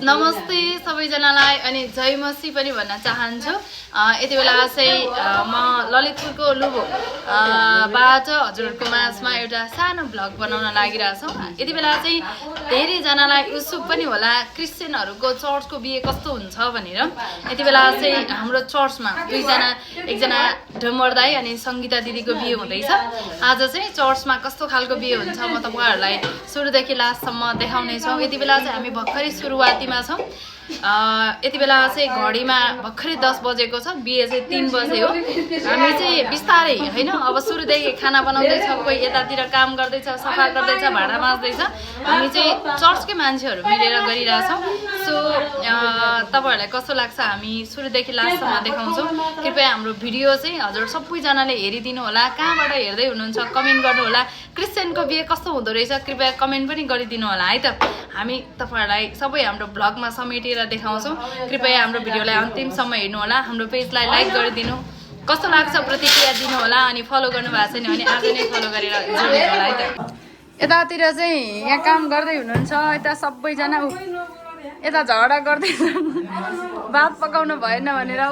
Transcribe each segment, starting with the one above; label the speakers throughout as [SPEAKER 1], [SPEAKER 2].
[SPEAKER 1] नमस्ते सबैजनालाई अनि जय मसी पनि भन्न चाहन्छु। यति बेला चाहिँ म ललितपुरको लुबो बाट हजुरहरूको माझमा एउटा सानो भ्लग बनाउन लागिरहेछौँ। यति बेला चाहिँ धेरैजनालाई उत्सुक पनि होला क्रिस्चियनहरूको चर्चको बिहे कस्तो हुन्छ भनेर। यति बेला चाहिँ हाम्रो चर्चमा एकजना ढमर दाई अनि सङ्गीता दिदीको बिहे हुँदैछ। आज चाहिँ चर्चमा कस्तो खालको बिहे हुन्छ म तपाईँहरूलाई सुरुदेखि लास्टसम्म देखाउने छौँ। यति बेला चाहिँ हामी भर्खरै सुरुवातीमा छौँ। यति बेला चाहिँ घडीमा भर्खरै 10 बजेको छ, बिहे चाहिँ 3 बजे हो। हामी चाहिँ बिस्तारै होइन, अब सुरुदेखि खाना बनाउँदैछ, कोही यतातिर काम गर्दैछ, सफा गर्दैछ, भाँडा माझ्दैछ। हामी चाहिँ चर्चकै मान्छेहरू मिलेर गरिरहेछौँ। सो तपाईँहरूलाई कस्तो लाग्छ हामी सुरुदेखि लास्टसम्म देखाउँछौँ। कृपया हाम्रो भिडियो चाहिँ हजुर सबैजनाले हेरिदिनु होला। कहाँबाट हेर्दै हुनुहुन्छ कमेन्ट गर्नु होला। क्रिस्चियनको बिहे कस्तो हुँदो रहेछ कृपया कमेन्ट पनि गरिदिनु होला है त। हामी तपाईँहरूलाई सबै हाम्रो भ्लगमा समेटेर देखाउँछौँ। कृपया हाम्रो भिडियोलाई अन्तिमसम्म हेर्नु होला। हाम्रो पेजलाई लाइक गरिदिनु, कस्तो लाग्छ प्रतिक्रिया दिनु होला। अनि फलो गर्नु भएको छैन भने आज नै फलो गरेर जोड्नु होला है त। यतातिर चाहिँ यहाँ काम गर्दै हुनुहुन्छ, यता सबैजना यता झगडा गर्दैछ भात पकाउनु भएन भनेर।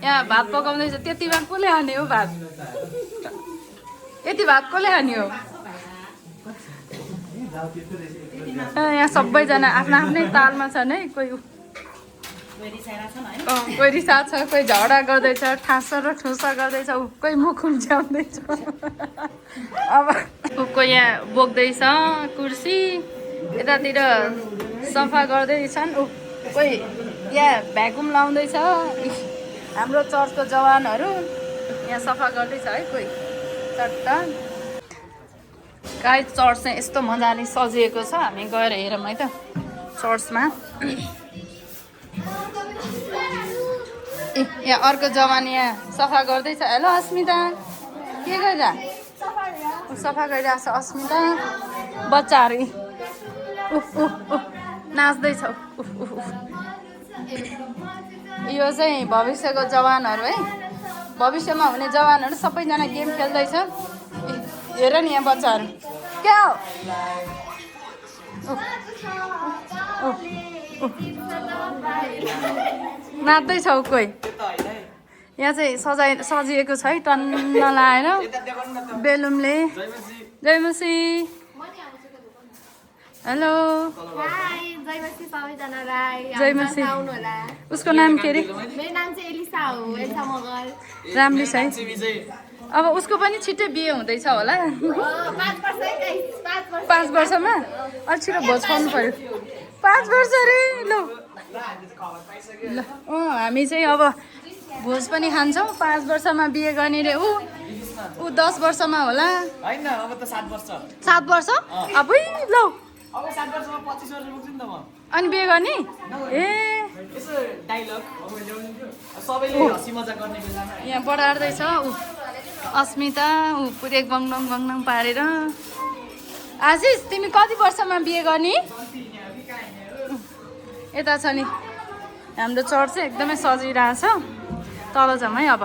[SPEAKER 1] यहाँ भात पकाउँदैछ। त्यतिमा कसले हान्यो हो भात? यति भात कसले हान्यो? यहाँ सबैजना आफ्नो आफ्नै तालमा छन् है। कोही रिसाएको छ, कोही झगडा गर्दैछ, ठाँसा र ठुसा गर्दैछ, कोही मुख उम्च्याउँदैछ। अब कोही यहाँ बोक्दैछ कुर्सी, यतातिर सफा गर्दैछन्, कोही यहाँ भ्याकुम लाउँदैछ। हाम्रो चर्चको जवानहरू यहाँ सफा गर्दैछ है कोही चट्ट। गाई चर्च चाहिँ यस्तो मजाले सजिएको छ, हामी गएर हेरौँ है त चर्चमा। यहाँ अर्को जवान यहाँ सफा गर्दैछ। हेलो अस्मिता, के गरिरह? सफा गरिरहेको छ अस्मिता। बच्चाहरू नाच्दैछ। यो चाहिँ भविष्यको जवानहरू है, भविष्यमा हुने जवानहरू सबैजना गेम खेल्दैछ। हेर नि यहाँ बच्चाहरू क्या हो? नाच्दैछौ कोही। यहाँ चाहिँ सजिएको छ है टन्न लाएर बेलुनले। जय मसी। हेलो जय मसी। उसको नाम के अरे?
[SPEAKER 2] मेरो नाम चाहिँ एलिसा हो। एलिसा मगर।
[SPEAKER 1] राम्री छ है। अब उसको पनि छिट्टै बिहे हुँदैछ होला। 5 वर्षमा अलि छिटो भोज खुवाउनु पर्यो। 5 वर्ष अरे। ल हामी चाहिँ अब भोज पनि खान्छौँ। 5 वर्षमा बिहे गर्ने रे। ऊ 10 वर्षमा होला। 7 वर्ष? अबै ल
[SPEAKER 3] अब 7 वर्षमा 25 वर्ष पुग्छ नि त म।
[SPEAKER 1] अनि बिहे गर्ने? ए
[SPEAKER 3] यसो डायलग अब ल्याउनु सबैले हँसी मजाक गर्ने बेलामा
[SPEAKER 1] यहाँ बढार्दैछ अस्मिता। पुरै गङडङ पारेर। आशिष तिमी कति वर्षमा बिहे गर्ने? यता छ नि हाम्रो चर्च चाहिँ एकदमै सजिरहेछ। तल जाउँ है अब।